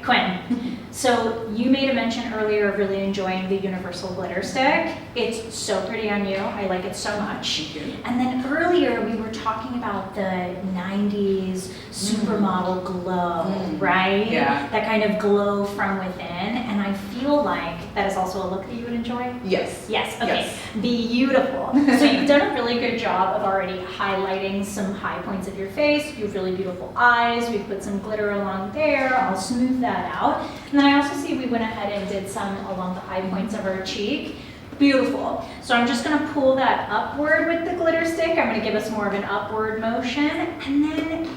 Quinn, so you made a mention earlier of really enjoying the universal glitter stick. It's so pretty on you. I like it so much. Thank you. And then earlier we were talking about the 90s supermodel glow, right? Yeah. That kind of glow from within. And I feel like that is also a look that you would enjoy. Yes. Yes, okay, Yes. beautiful. So you've done a really good job of already highlighting some high points of your face. You have really beautiful eyes. We've put some glitter along there. I'll smooth that out. And then I also see we went ahead and did some along the high points of our cheek. Beautiful. So I'm just gonna pull that upward with the glitter stick. I'm gonna give us more of an upward motion. And then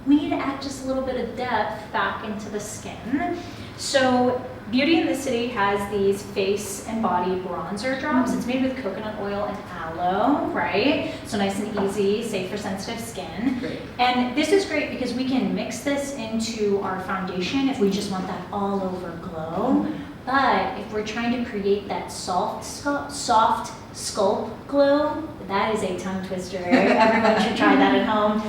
we need to add just a little bit of depth back into the skin. So Beauty in the City has these face and body bronzer drops. It's made with coconut oil and aloe, right? So nice and easy, safe for sensitive skin. Great. And this is great because we can mix this into our foundation if we just want that all over glow. But if we're trying to create that soft sculpt glow, that is a tongue twister. Everyone should try that at home.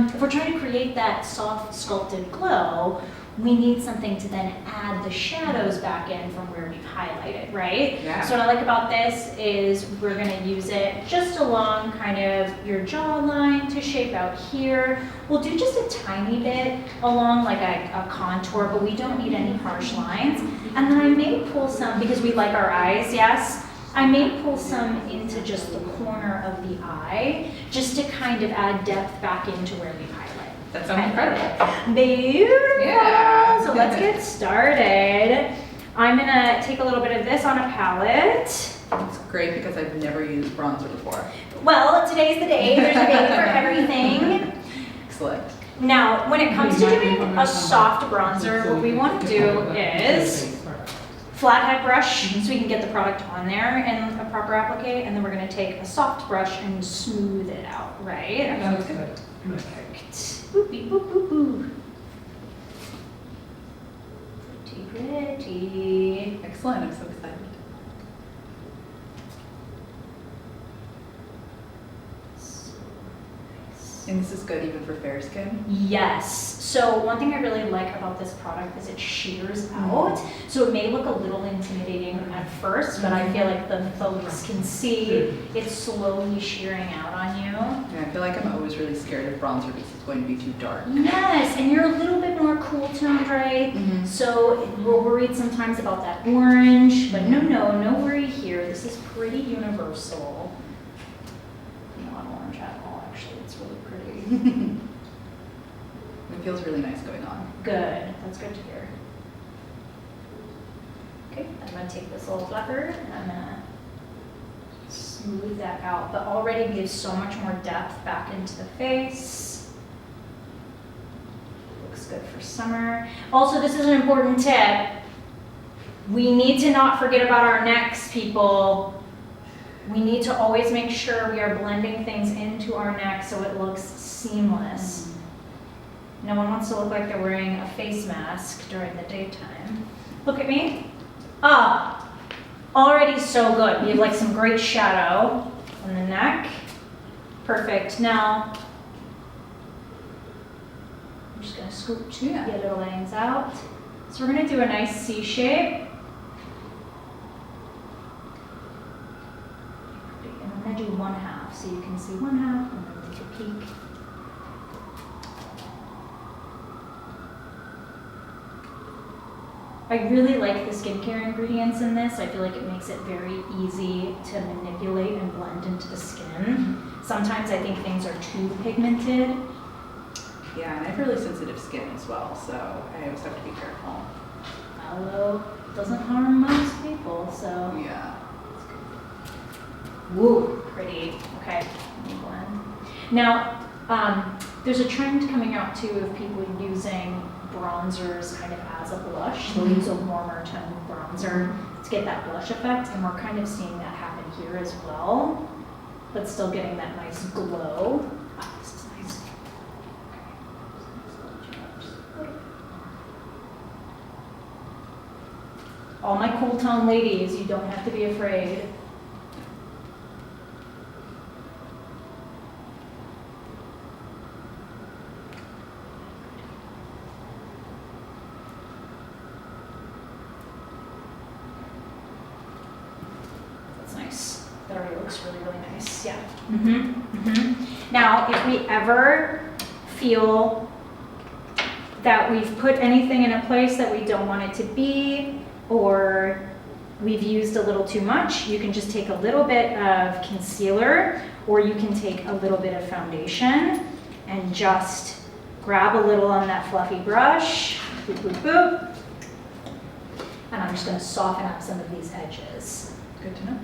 If we're trying to create that soft sculpted glow, we need something to then add the shadows back in from where we've highlighted, right? Yeah. So what I like about this is we're gonna use it just along kind of your jawline to shape out here. We'll do just a tiny bit along like a contour, but we don't need any harsh lines. And then I may pull some, because we like our eyes, yes? I may pull some into just the corner of the eye, just to kind of add depth back into where we've highlighted. That sounds incredible. Beautiful. Yeah. So let's get started. I'm gonna take a little bit of this on a palette. It's great because I've never used bronzer before. Well, today's the day. There's a day for everything. Excellent. Now, when it comes to doing a soft bronzer, what we want to do is flathead brush so we can get the product on there and a proper applique, and then we're going to take a soft brush and smooth it out, right? Sounds good. Perfect. Boop, beep, boop, boop, boop. Pretty, pretty. Excellent. I'm so excited. And this is good even for fair skin? Yes. So one thing I really like about this product is it shears out. So it may look a little intimidating at first, but I feel like the folks can see it's slowly shearing out on you. Yeah, I feel like I'm always really scared of bronzer because it's going to be too dark. Yes, and you're a little bit more cool toned, right? So we're worried sometimes about that orange, but no worry here. This is pretty universal. Not orange at all, actually. It's really pretty. It feels really nice going on. Good. That's good to hear. Okay, I'm gonna take this little fluffer and I'm gonna smooth that out, but already gives so much more depth back into the face. Looks good for summer. Also, this is an important tip. We need to not forget about our necks, people. We need to always make sure we are blending things into our neck so it looks seamless. No one wants to look like they're wearing a face mask during the daytime. Look at me. Ah, already so good. We have like some great shadow on the neck. Perfect. Now, I'm just gonna scoop the other lines out. So we're gonna do a nice C shape. And I'm gonna do 1/2 so you can see 1/2 and then take a peek. I really like the skincare ingredients in this. I feel like it makes it very easy to manipulate and blend into the skin. Sometimes I think things are too pigmented. Yeah, and I have really sensitive skin as well, so I always have to be careful. Aloe doesn't harm most people, so. Yeah. Woo, pretty. Okay, let me blend. Now, there's a trend coming out too of people using bronzers kind of as a blush. They'll use a warmer tone bronzer to get that blush effect, and we're kind of seeing that happen here as well, but still getting that nice glow. Ah, this is nice. All my cool tone ladies, you don't have to be afraid. looks really, really nice. Yeah. Now, if we ever feel that we've put anything in a place that we don't want it to be, or we've used a little too much, you can just take a little bit of concealer, or you can take a little bit of foundation and just grab a little on that fluffy brush, boop, boop, boop. And I'm just gonna soften up some of these edges. Good to know.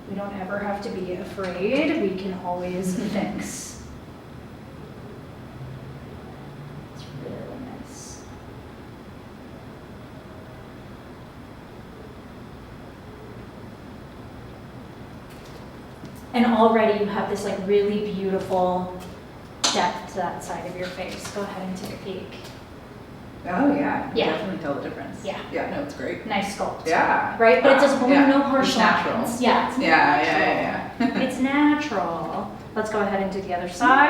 We don't ever have to be afraid. We can always fix. It's really nice. And already you have this like really beautiful depth to that side of your face. Go ahead and take a peek. Oh yeah, you Yeah. definitely tell the difference. Yeah. Yeah, no, it's great. Nice sculpt. Yeah. Right? But it doesn't, we have no harsh It's natural. lines. Yeah. It's Yeah. It's natural. Let's go ahead and do the other side.